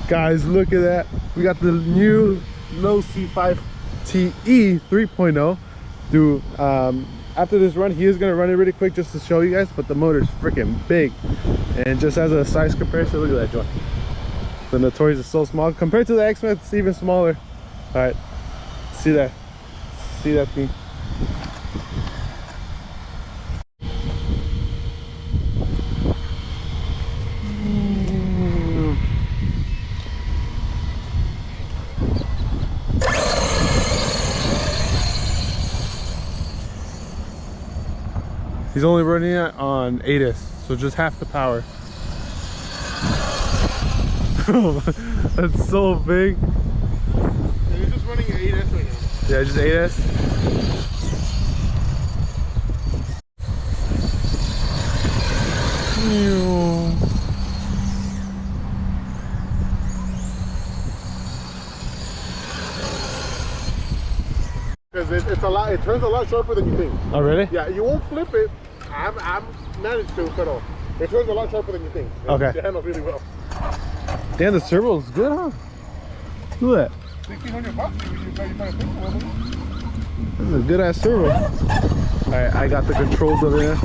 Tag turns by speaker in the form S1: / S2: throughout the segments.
S1: Guys, look at that. We got the new Losi 5IVE-TE 3.0. Dude, after this run, he is going to run it really quick just to show you guys, but the motor's freaking big. And just as a size comparison, look at that joint. The Notorious is so small. Compared to the X-Men, it's even smaller. All right, see that? See that thing? He's only running it on 8S, so just half the power. That's so big.
S2: Yeah, you're just running 8S right now.
S1: Yeah, just 8S.
S2: Because it's a lot. It turns a lot sharper than you think.
S1: Oh really?
S2: Yeah, you won't flip it. I'm managed to, but it turns a lot sharper than you think.
S1: Okay.
S2: It handles really well.
S1: Damn, the servo is good, huh? Look at that.
S2: $1,600.
S1: This is a good ass servo. Alright, I got the controls over there.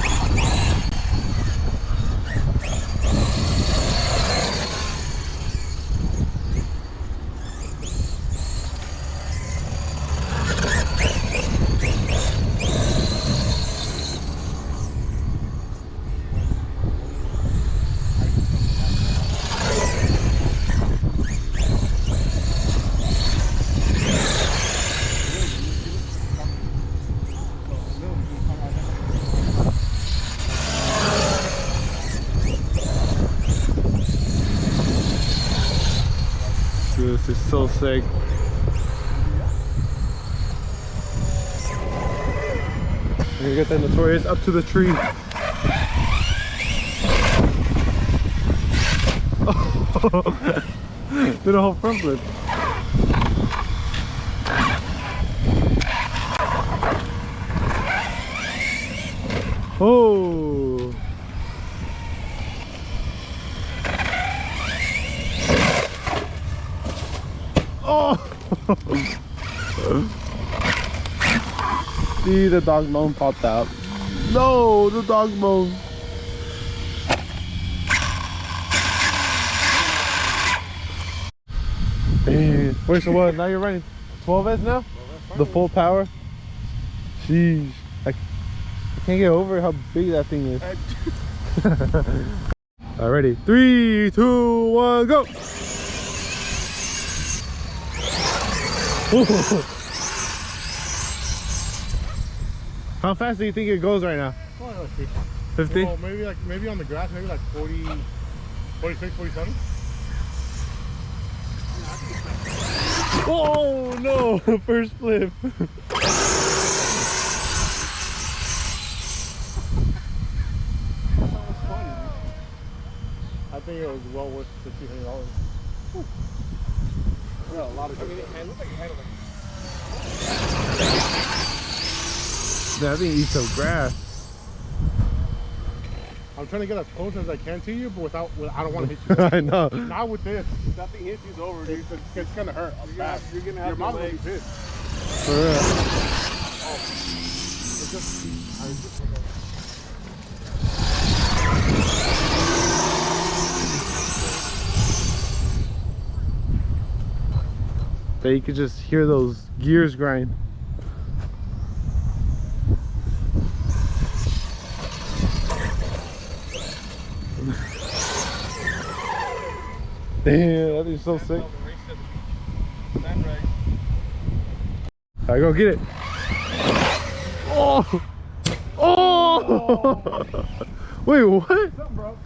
S1: This is so sick. We're gonna get that Notorious up to the tree. Did a whole front flip. Oh. Oh! See, the dog bone popped out. No, the dog bone. Man. Wait, so what? Now you're running 12S now? The full power? Jeez. I can't get over how big that thing is. All right, ready? 3, 2, 1, go! How fast do you think it goes right now?
S2: Oh, no, 50.
S1: 50?
S2: Well, maybe on the grass, maybe like 40, 46, 47.
S1: Oh no! First flip.
S2: I think it was well worth $1,500. Yeah, a lot of good stuff. It looks like it handled it.
S1: That thing eats some grass.
S2: I'm trying to get as close as I can to you, but I don't want to hit you.
S1: I know.
S2: Not with this. If that thing hits you's over, dude. It's gonna hurt. You're gonna have your mom will be pissed.
S1: For real.
S2: Oh. It's just.
S1: That you could just hear those gears grind. Damn, that thing's so sick. Alright, go get it. Oh! Oh! Wait, what?
S2: What's up, bro?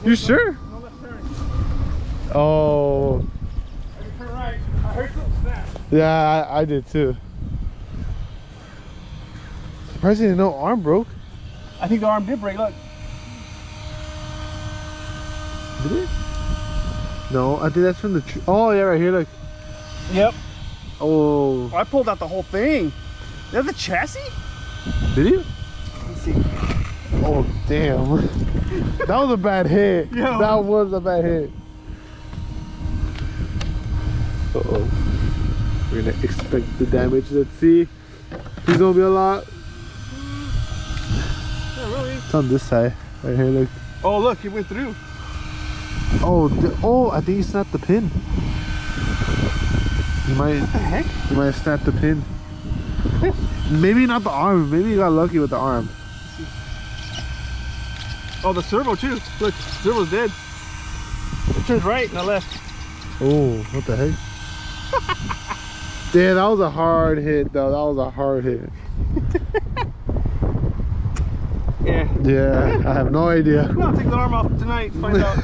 S1: You sure?
S2: No left turn.
S1: Oh.
S2: I can turn right. I heard something snap.
S1: Yeah, I did too. Surprisingly, no arm broke.
S2: I think the arm did break. Look.
S1: Did it? No, I think that's from the tree. Oh, yeah, right here, look.
S2: Yep.
S1: Oh.
S2: I pulled out the whole thing. Is that the chassis?
S1: Did you?
S2: Let's see.
S1: Oh, damn. That was a bad hit.
S2: Yo.
S1: That was a bad hit. Uh-oh. We're gonna expect the damage. Let's see. Please don't be a lot.
S2: Yeah, really.
S1: It's on this side. Right here, look.
S2: Oh, look, he went through.
S1: Oh, I think he snapped the pin. He might.
S2: What the heck?
S1: He might have snapped the pin. Maybe not the arm. Maybe he got lucky with the arm.
S2: Oh, the servo too. Look, servo's dead. It turns right, not left.
S1: Oh, what the heck? Damn, that was a hard hit though. That was a hard hit.
S2: Yeah.
S1: Yeah, I have no idea.
S2: I'll take the arm off tonight. Find out.